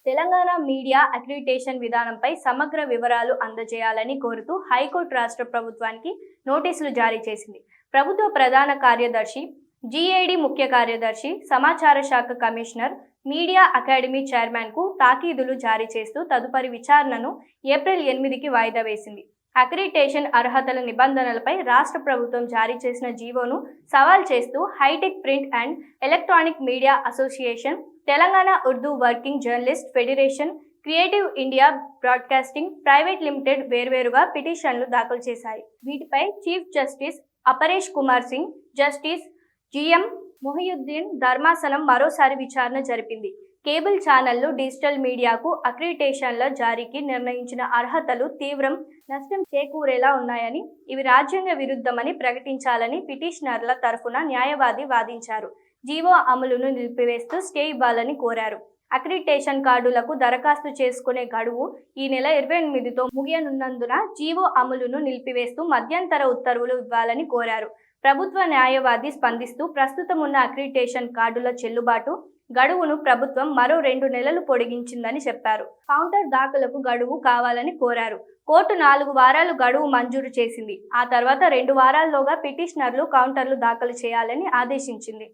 Telangana media accreditation విధానంపై సమగ్ర వివరాలు అందజేయాలని కోరుతూ హైకోర్టు రాష్ట్ర ప్రభుత్వానికి నోటీసులు జారీ చేసింది. ప్రభుత్వ ప్రధాన కార్యదర్శి, జీఏడీ ముఖ్య కార్యదర్శి, సమాచార శాఖ కమిషనర్, మీడియా అకాడమీ చైర్మన్కు తాకీదులు జారీ చేస్తూ తదుపరి విచారణను ఏప్రిల్ 8కి వాయిదా వేసింది. అక్రిడిటేషన్ అర్హతల నిబంధనలపై రాష్ట్ర ప్రభుత్వం జారీ చేసిన జీవోను సవాల్ చేస్తూ hitech print and electronic media association, Telangana Urdu working journalist federation, creative India broadcasting private limited వేర్వేరుగా పిటిషన్లు దాఖలు చేశాయి. వీటిపై chief justice Aparesh Kumar Singh, justice GM Mohiuddin ధర్మాసనం మరోసారి విచారణ జరిపింది. కేబుల్ ఛానళ్లు, డిజిటల్ మీడియాకు అక్రిడిటేషన్ల జారీకి నిర్ణయించిన అర్హతలు తీవ్రం నష్టం చేకూరేలా ఉన్నాయని, ఇవి రాజ్యాంగ విరుద్ధమని ప్రకటించాలని పిటిషనర్ల తరఫున న్యాయవాది వాదించారు. జీవో అమలును నిలిపివేస్తూ స్టే ఇవ్వాలని కోరారు. అక్రిడిటేషన్ కార్డులకు దరఖాస్తు చేసుకునే గడువు ఈ నెల 28తో ముగియనున్నందున జీవో అమలును నిలిపివేస్తూ మధ్యంతర ఉత్తర్వులు ఇవ్వాలని కోరారు. ప్రభుత్వ న్యాయవాది స్పందిస్తూ ప్రస్తుతం ఉన్న అక్రిడిటేషన్ కార్డుల చెల్లుబాటు గడువును ప్రభుత్వం మరో 2 నెలలు పొడిగించిందని చెప్పారు. కౌంటర్ దాఖలకు గడువు కావాలని కోరారు. కోర్టు 4 వారాలు గడువు మంజూరు చేసింది. ఆ తర్వాత 2 వారాల్లోగా పిటిషనర్లు కౌంటర్లు దాఖలు చేయాలని ఆదేశించింది.